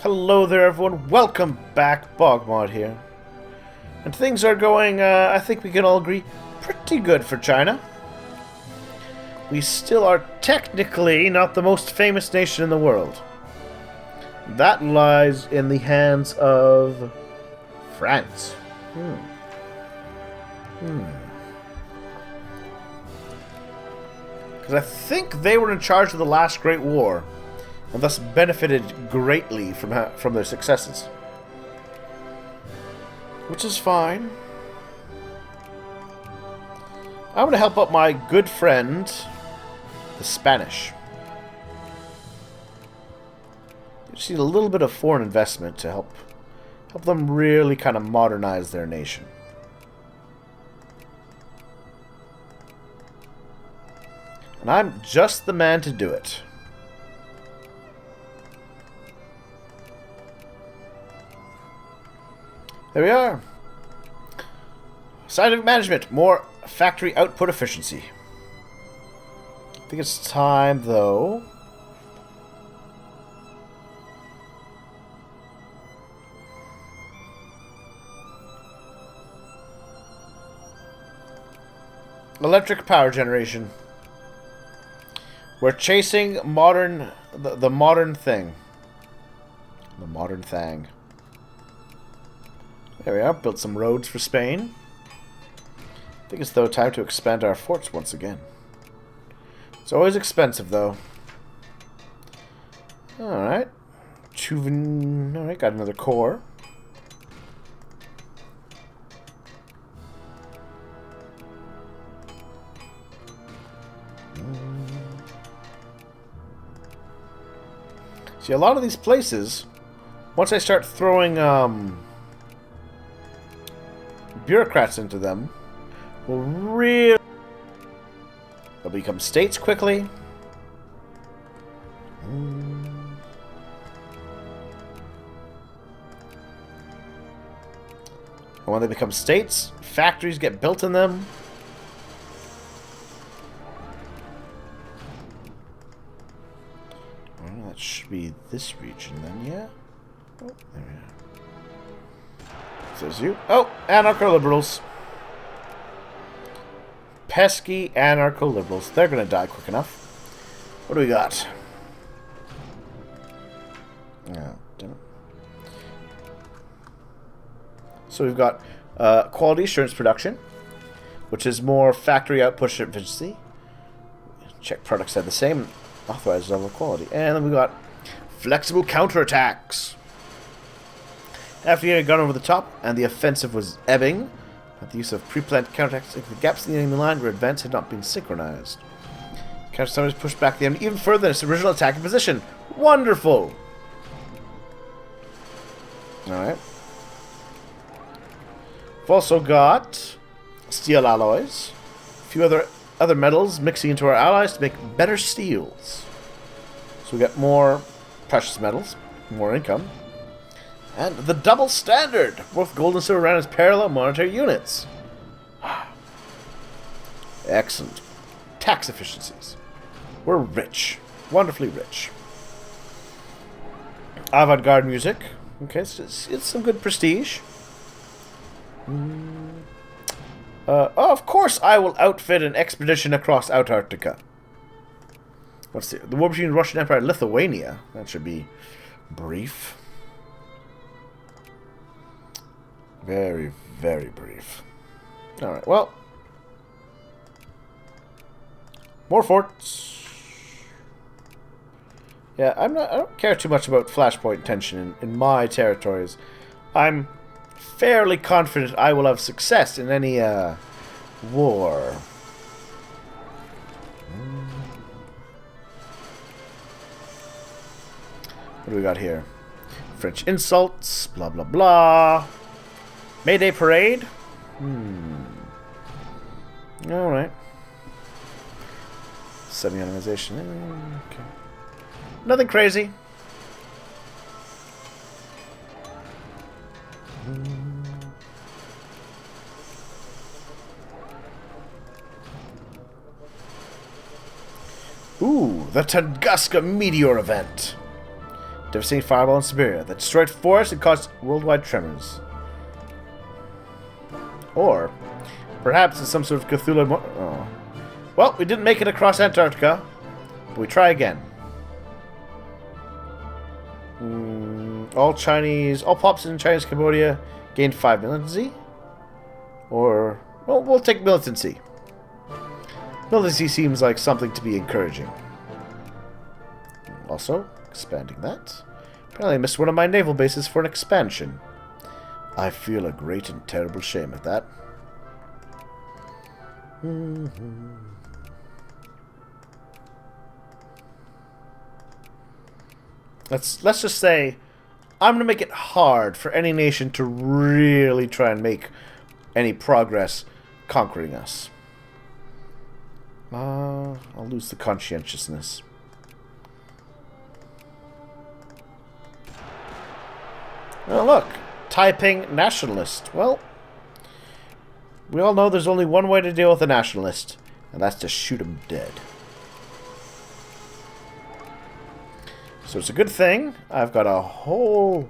Hello there everyone, welcome back, BogMod here. And things are going, I think we can all agree, pretty good for China. We still are technically not the most famous nation in the world. That lies in the hands of France. Because I think they were in charge of the last Great War, and thus benefited greatly from their successes. Which is fine. I'm going to help out my good friend, the Spanish. They just need a little bit of foreign investment to help them really kind of modernize their nation. And I'm just the man to do it. There we are. Scientific management. More factory output efficiency. I think it's time, though. Electric power generation. We're chasing the modern thing. The modern thing. There we are, built some roads for Spain. I think it's though time to expand our forts once again. It's always expensive though. Alright. Alright, got another core. See, a lot of these places, once I start throwing bureaucrats into them, will really... they'll become states quickly. And when they become states, factories get built in them. Well, that should be this region then, yeah? Oh, there we are. Says you. Oh, anarcho-liberals. Pesky anarcho-liberals. They're going to die quick enough. What do we got? Oh, damn it. So we've got quality assurance production, which is more factory output efficiency. Check products have the same authorized level of quality. And then we've got flexible counterattacks. After getting a gun over the top, and the offensive was ebbing, the use of pre-planned counterattacks into the gaps in the enemy line where advance had not been synchronized. Counter-stunners pushed back the enemy even further than its original attacking position. Wonderful! Alright. We've also got steel alloys. A few other metals mixing into our allies to make better steels. So we get more precious metals, more income. And the double standard. Both gold and silver ran as parallel monetary units. Excellent. Tax efficiencies. We're rich. Wonderfully rich. Avant-garde music. Okay, it's some good prestige. Of course I will outfit an expedition across Antarctica. Let's see. The war between the Russian Empire and Lithuania. That should be brief. Very, very brief. Alright, well. More forts. Yeah, I don't care too much about flashpoint tension in my territories. I'm fairly confident I will have success in any war. What do we got here? French insults, blah blah blah. Mayday Parade? Alright. Semi-organization. Okay. Nothing crazy. Ooh, the Tunguska Meteor event. Devastating fireball in Siberia that destroyed forests and caused worldwide tremors. Or perhaps it's some sort of Cthulhu. Oh. Well, we didn't make it across Antarctica, but we try again. All pops in Chinese Cambodia gained 5 militancy. Or, well, we'll take militancy. Militancy seems like something to be encouraging. Also, expanding that. Apparently I missed one of my naval bases for an expansion. I feel a great and terrible shame at that. Let's just say I'm going to make it hard for any nation to really try and make any progress conquering us. I'll lose the conscientiousness. Oh, look. Taiping nationalist. Well, we all know there's only one way to deal with a nationalist, and that's to shoot him dead. So it's a good thing I've got a whole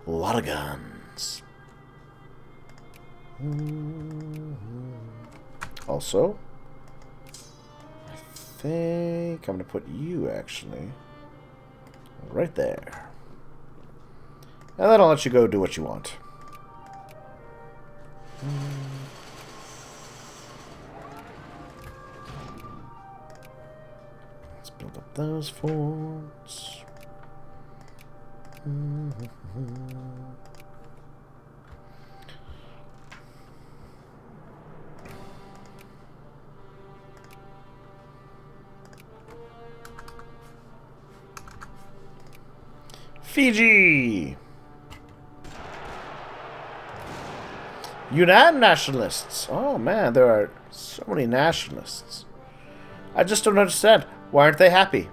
lot of guns. Also, I think I'm going to put you, actually, right there. And then I'll let you go do what you want. Let's build up those forts. Fiji! Yunnan nationalists! Oh man, there are so many nationalists. I just don't understand. Why aren't they happy?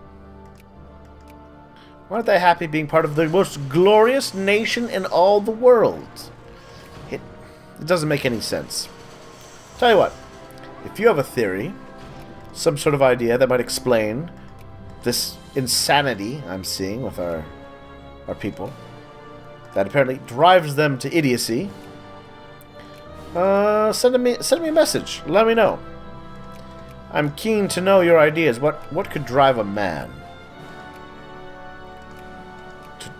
Why aren't they happy being part of the most glorious nation in all the world? It doesn't make any sense. Tell you what, if you have a theory, some sort of idea that might explain this insanity I'm seeing with our people, that apparently drives them to idiocy, send me a message. Let me know. I'm keen to know your ideas. What could drive a man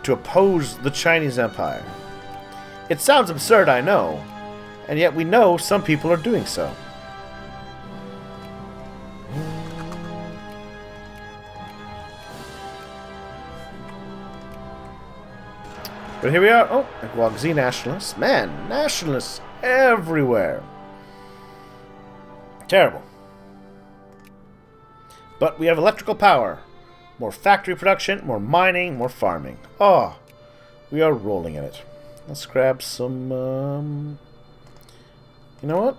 to oppose the Chinese Empire? It sounds absurd, I know, and yet we know some people are doing so. But here we are. Oh, Guangxi nationalists. Man, nationalists everywhere. Terrible. But we have electrical power. More factory production, more mining, more farming. Oh, we are rolling in it. Let's grab some, you know what?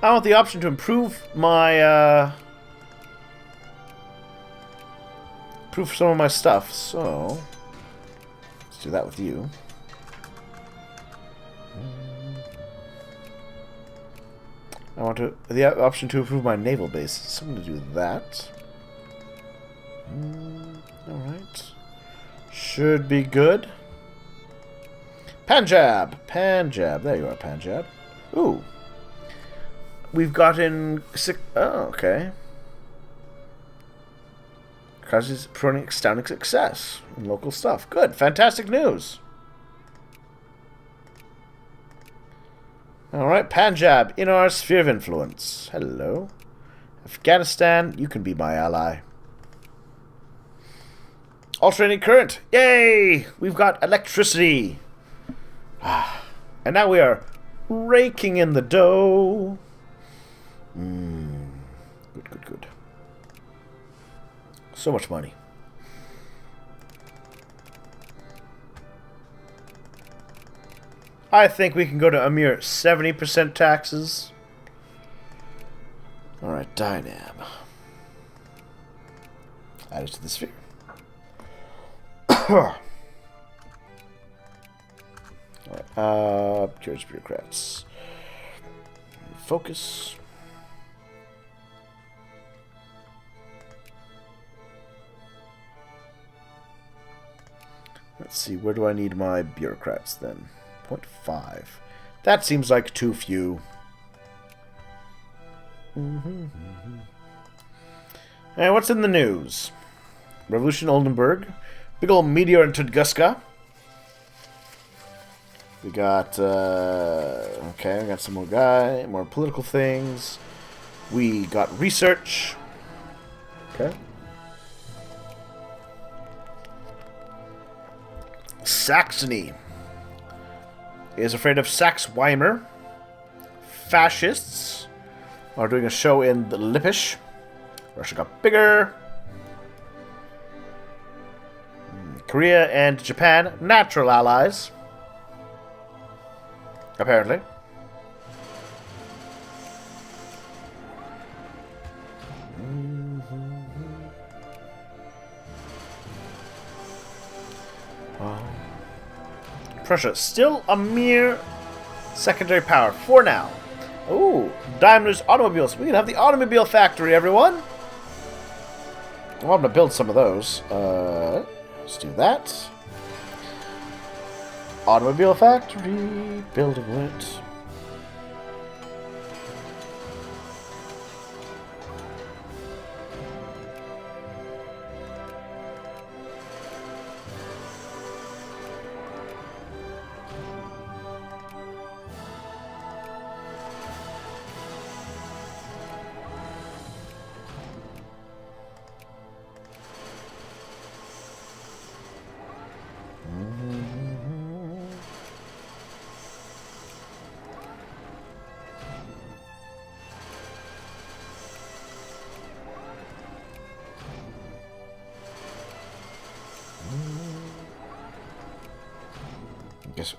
I want the option to improve my, improve some of my stuff, so let's do that with you. I want the option to improve my naval base, so I'm going to do that. Alright. Should be good. Punjab! Punjab. There you are, Punjab. Ooh. We've gotten... Oh, okay. Causes proving astounding success in local stuff. Good. Fantastic news. Alright, Punjab, in our sphere of influence. Hello. Afghanistan, you can be my ally. Alternating current. Yay! We've got electricity. And now we are raking in the dough. Good, good, good. So much money. I think we can go to a mere 70% taxes. Alright, Dynam. Add it to the sphere. Alright, curious bureaucrats. Focus. Let's see, where do I need my bureaucrats then? 0.5. That seems like too few. And what's in the news? Revolution Oldenburg. Big old meteor in Tunguska. We got, okay, we got some more political things. We got research. Okay. Saxony is afraid of Saxe-Weimar. Fascists are doing a show in the Lippisch. Russia got bigger. Korea and Japan, natural allies. Apparently. Prussia, still a mere secondary power for now. Ooh, Daimler's automobiles. We can have the automobile factory, everyone. Well, I'm going to build some of those. Let's do that. Automobile factory, building it.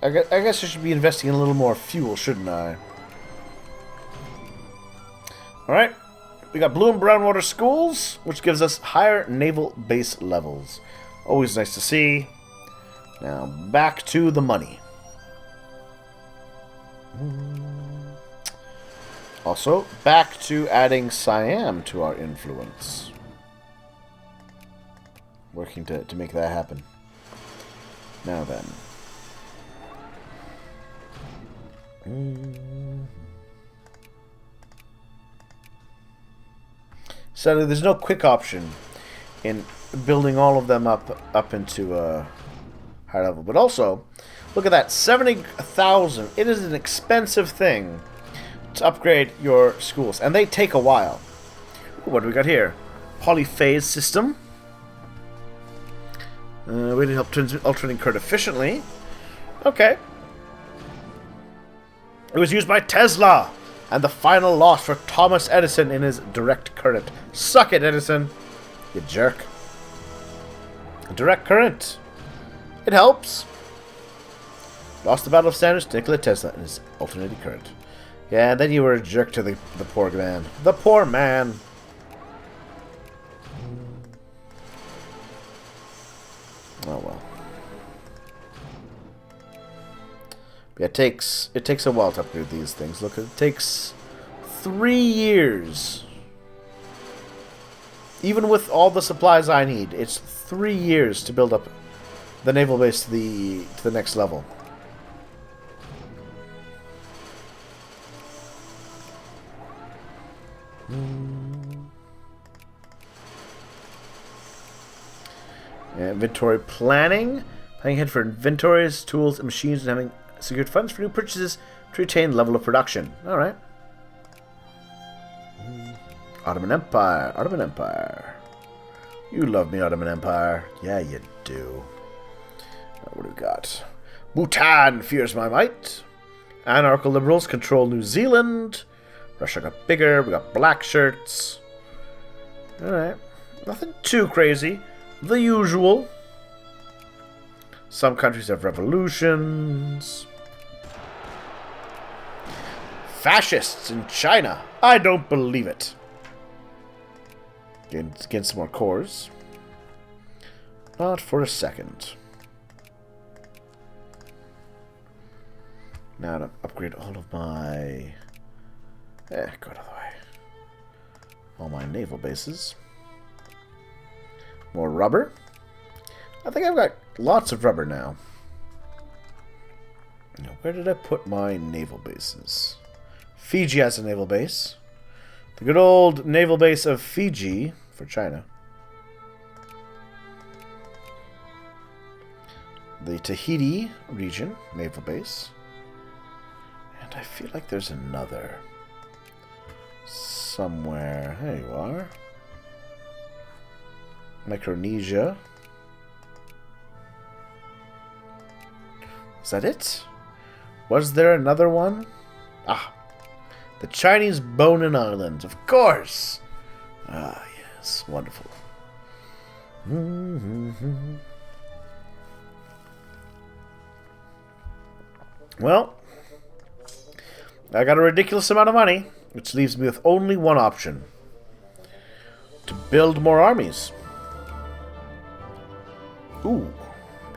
I guess I should be investing in a little more fuel, shouldn't I? Alright. We got blue and brown water schools, which gives us higher naval base levels. Always nice to see. Now, back to the money. Also, back to adding Siam to our influence. Working to make that happen. Now then. Sadly, there's no quick option in building all of them up into a higher level. But also, look at that, 70,000. It is an expensive thing to upgrade your schools, and they take a while. What do we got here? Polyphase system. We need help transmit alternating current efficiently. Okay. It was used by Tesla, and the final loss for Thomas Edison in his direct current. Suck it, Edison, you jerk. Direct current. It helps. Lost the Battle of Sanders to Nikola Tesla in his alternating current. Yeah, and then you were a jerk to the poor man. The poor man. Oh well. Yeah, it takes a while to upgrade these things. Look, it takes 3 years. Even with all the supplies I need, it's 3 years to build up the naval base to the next level. Inventory planning. Planning ahead for inventories, tools, and machines, and having secured funds for new purchases to retain level of production. Alright. Ottoman Empire. Ottoman Empire. You love me, Ottoman Empire. Yeah, you do. What do we got? Bhutan fears my might. Anarcho liberals control New Zealand. Russia got bigger. We got black shirts. Alright. Nothing too crazy. The usual. Some countries have revolutions. Fascists in China. I don't believe it. Get some more cores. Not for a second. Now to upgrade all of my... go out of the way. All my naval bases. More rubber. I think I've got lots of rubber now. Now, where did I put my naval bases? Fiji has a naval base. The good old naval base of Fiji for China. The Tahiti region naval base. And I feel like there's another somewhere. There you are. Micronesia. Is that it? Was there another one? Ah, the Chinese Bonin Islands, of course. Ah, yes, wonderful. Well, I got a ridiculous amount of money, which leaves me with only one option. To build more armies. Ooh,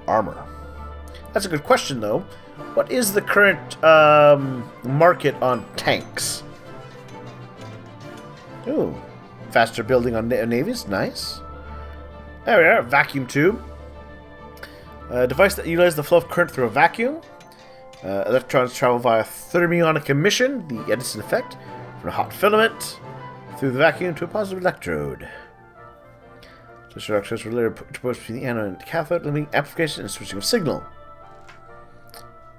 armor. That's a good question, though. What is the current market on tanks? Ooh, faster building on navies. Nice. There we are. Vacuum tube. A device that utilizes the flow of current through a vacuum. Electrons travel via thermionic emission, the Edison effect, from a hot filament through the vacuum to a positive electrode. Such electrodes are later transposed between the anode and the cathode, limiting amplification and switching of signal.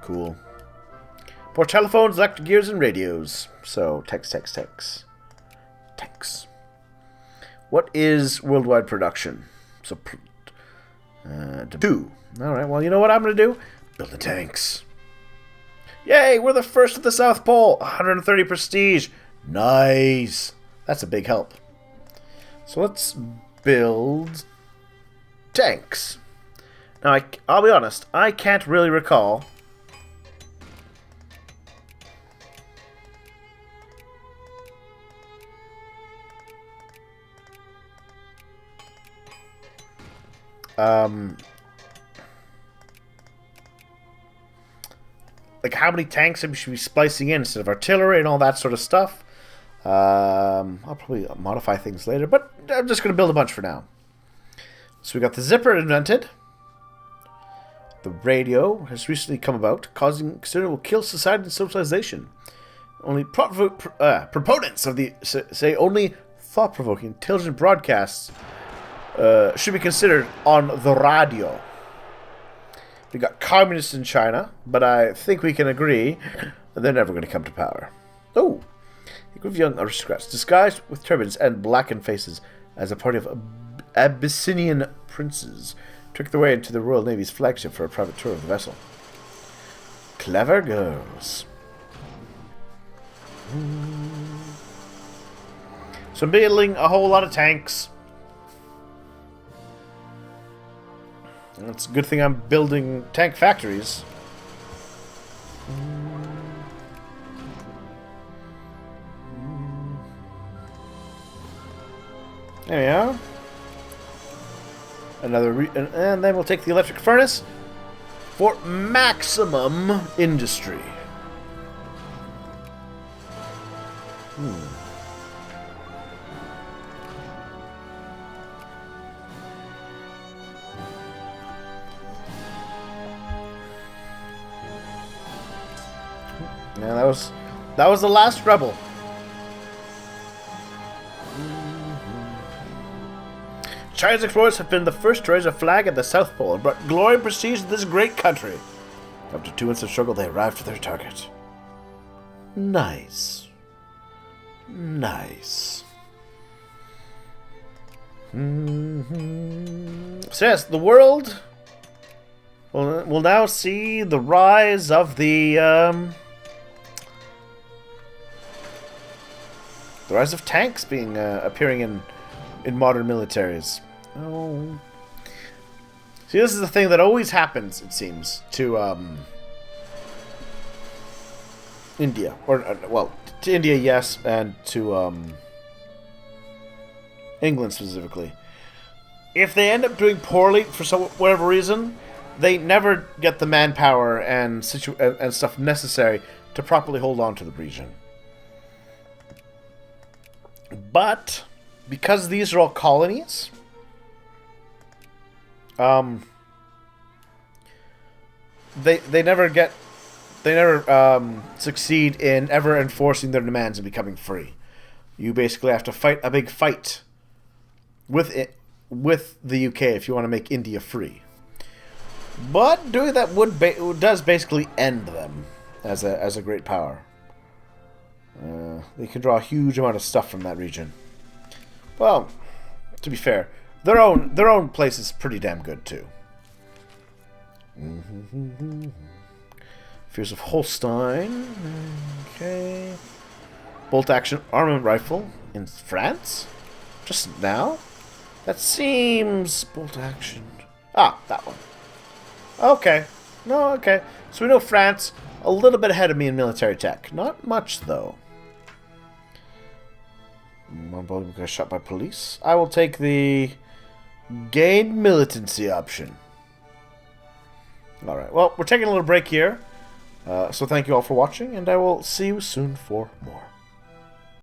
Cool. More telephones, electric gears, and radios. So, tanks. What is worldwide production? So, 2. Alright, well, you know what I'm going to do? Build the tanks. Yay, we're the first at the South Pole. 130 prestige. Nice. That's a big help. So, let's build tanks. Now, I'll be honest, I can't really recall like how many tanks we should be splicing in instead of artillery and all that sort of stuff. I'll probably modify things later, but I'm just going to build a bunch for now. So we got the zipper invented. The radio has recently come about, causing considerable kill society and civilization. Only proponents of the say only thought-provoking, intelligent broadcasts should be considered on the radio. We got communists in China, but I think we can agree that they're never going to come to power. Oh, a group of young aristocrats disguised with turbans and blackened faces as a party of Abyssinian princes tricked their way into the Royal Navy's flagship for a private tour of the vessel. Clever girls. So I'm building a whole lot of tanks. It's a good thing I'm building tank factories. There we are. And then we'll take the electric furnace for maximum industry. Yeah, that was the last rebel. China's explorers have been the first to raise a flag at the South Pole and brought glory and prestige to this great country. After 2 months of struggle, they arrived at their target. Nice. Nice. So yes, the world will now see the rise of the rise of tanks being appearing in modern militaries. Oh, see, this is the thing that always happens. It seems to India, or well, to India, yes, and to England specifically. If they end up doing poorly for whatever reason, they never get the manpower and stuff necessary to properly hold on to the region. But because these are all colonies, they never succeed in ever enforcing their demands and becoming free. You basically have to fight a big fight with the UK if you want to make India free. But doing that does basically end them as a great power. They can draw a huge amount of stuff from that region. Well, to be fair, their own place is pretty damn good too. Fears of Holstein. Okay. Bolt action armament rifle in France? Just now? That seems bolt action. Ah, that one. Okay. No, okay. So we know France a little bit ahead of me in military tech. Not much though. My brother got shot by police. I will take the gain militancy option. Alright, well, we're taking a little break here. So thank you all for watching, and I will see you soon for more.